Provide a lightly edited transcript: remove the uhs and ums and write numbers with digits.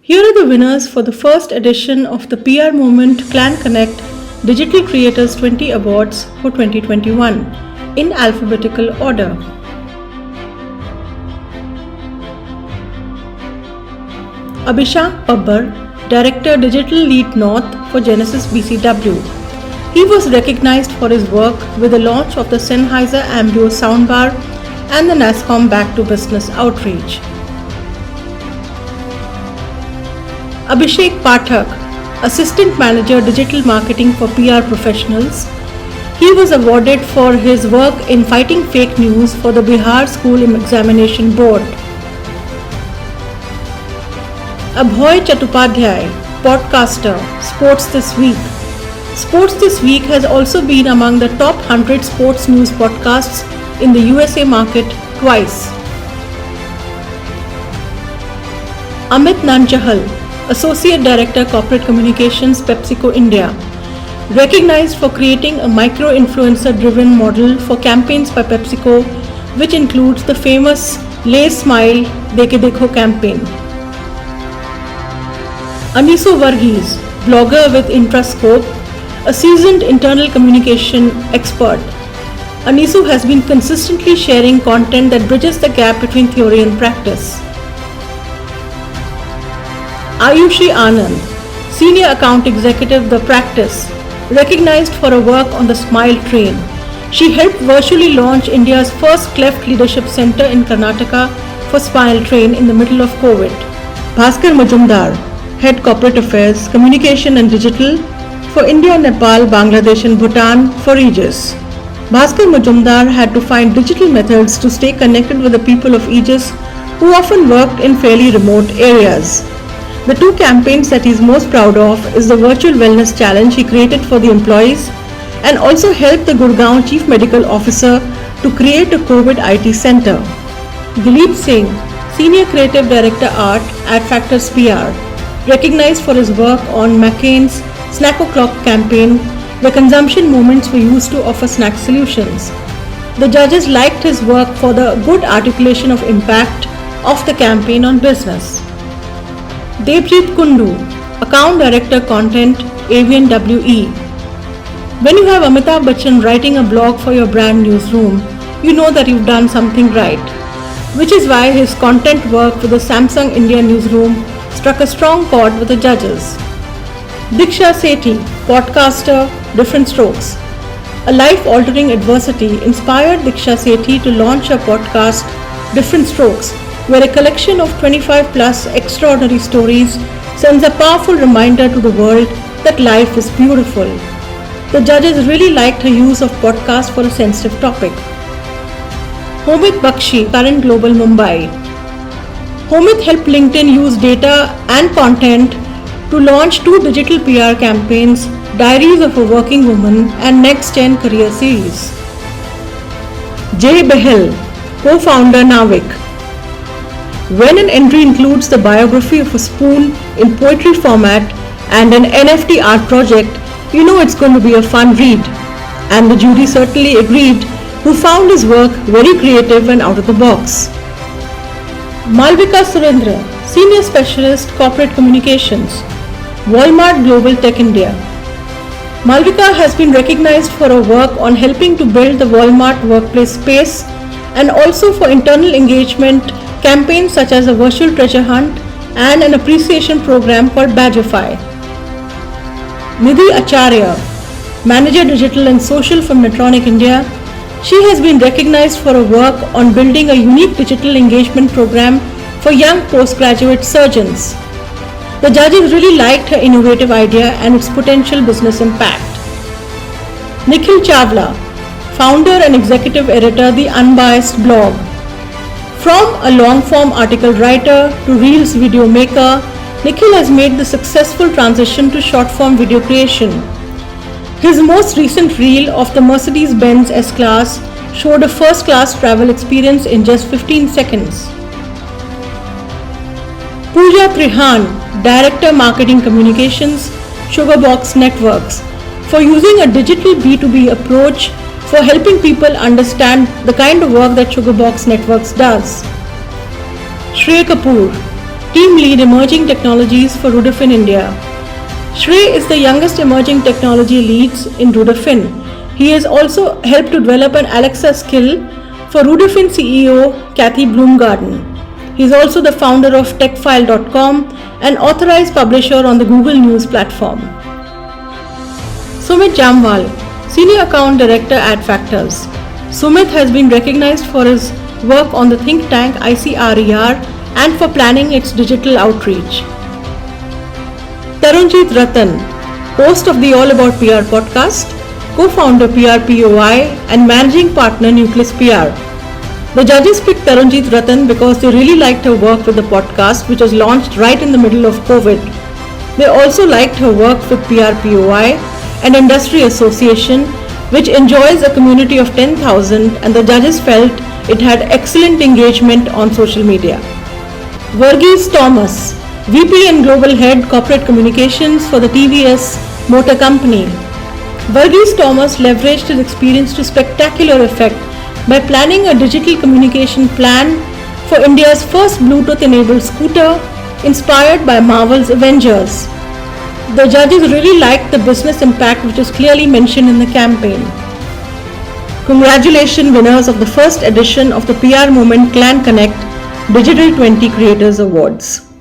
Here are the winners for the first edition of the PR Movement Clan Connect Digital Creators 20 Awards for 2021 in alphabetical order. Abhishank Babbar, Director Digital Lead North for Genesis BCW. He was recognized for his work with the launch of the Sennheiser Ambeo soundbar and the NASSCOM Back to Business outreach. Abhishek Pathak, Assistant Manager Digital Marketing for PR Professionals. He was awarded for his work in fighting fake news for the Bihar School Examination Board. Abhoy Chattopadhyay, Podcaster, Sports This Week. Sports This Week has also been among the top 100 sports news podcasts in the USA market twice. Amit Nanchahal, Associate Director Corporate Communications, PepsiCo India, recognized for creating a micro-influencer driven model for campaigns by PepsiCo, which includes the famous Lay's Smile Deke Dekho campaign. Anisu Varghese, blogger with Intrascope, a seasoned internal communication expert. Anisu has been consistently sharing content that bridges the gap between theory and practice. Ayushi Anand, Senior Account Executive, The Practice, recognized for her work on the Smile Train. She helped virtually launch India's first Cleft Leadership Center in Karnataka for Smile Train in the middle of COVID. Bhaskar Majumdar, Head Corporate Affairs, Communication and Digital for India, Nepal, Bangladesh and Bhutan for Aegis. Bhaskar Majumdar had to find digital methods to stay connected with the people of Aegis who often worked in fairly remote areas. The two campaigns that he is most proud of is the Virtual Wellness Challenge he created for the employees and also helped the Gurgaon Chief Medical Officer to create a COVID IT center. Dilip Singh, Senior Creative Director Art at Factors PR, recognized for his work on McCain's Snack O'Clock campaign, where consumption moments were used to offer snack solutions. The judges liked his work for the good articulation of impact of the campaign on business. Debjit Kundu, Account Director Content, Avian WE. When you have Amitabh Bachchan writing a blog for your brand newsroom, you know that you've done something right, which is why his content work with the Samsung India newsroom struck a strong chord with the judges. Diksha Sethi, Podcaster, Different Strokes. A life-altering adversity inspired Diksha Sethi to launch her podcast, Different Strokes, where a collection of 25 plus extraordinary stories sends a powerful reminder to the world that life is beautiful. The judges really liked her use of podcast for a sensitive topic. Homit Bakshi, Current Global Mumbai. Homit helped LinkedIn use data and content to launch two digital PR campaigns, Diaries of a Working Woman and Next Gen Career Series. Jay Behel, co-founder Navik. When an entry includes the biography of a spoon in poetry format and an NFT art project, you know it's going to be a fun read. And the jury certainly agreed, who found his work very creative and out of the box. Malvika Surendra, Senior Specialist Corporate Communications, Walmart Global Tech India. Malvika has been recognized for her work on helping to build the Walmart workplace space and also for internal engagement campaigns such as a virtual treasure hunt and an appreciation program called Badgify. Nidhi Acharya, Manager Digital and Social for Medtronic India. She has been recognized for her work on building a unique digital engagement program for young postgraduate surgeons. The judges really liked her innovative idea and its potential business impact. Nikhil Chawla, Founder and Executive Editor, The Unbiased Blog. From a long-form article writer to Reels video maker, Nikhil has made the successful transition to short-form video creation. His most recent reel of the Mercedes-Benz S-Class showed a first-class travel experience in just 15 seconds. Pooja Trihan, Director Marketing Communications, Sugarbox Networks, for using a digital B2B approach for helping people understand the kind of work that Sugarbox Networks does. Shrey Kapoor, Team Lead Emerging Technologies for Rudafin India. Shrey is the youngest emerging technology leads in Rudafin. He has also helped to develop an Alexa skill for Rudafin CEO Kathy Bloomgarden. He is also the founder of techfile.com, an authorized publisher on the Google News platform. Sumit Jamwal, Senior Account Director at Adfactors. Sumit has been recognized for his work on the think tank ICRER and for planning its digital outreach. Tarunjit Ratan, host of the All About PR podcast, co-founder PRPOI and managing partner Nucleus PR. The judges picked Tarunjit Ratan because they really liked her work with the podcast, which was launched right in the middle of COVID. They also liked her work with PRPOI, an industry association which enjoys a community of 10,000, and the judges felt it had excellent engagement on social media. Verghese Thomas, VP and Global Head Corporate Communications for the TVS Motor Company. Verghese Thomas leveraged his experience to spectacular effect by planning a digital communication plan for India's first Bluetooth-enabled scooter inspired by Marvel's Avengers. The judges really liked the business impact which was clearly mentioned in the campaign. Congratulations winners of the first edition of the PR Movement Clan Connect Digital 20 Creators Awards.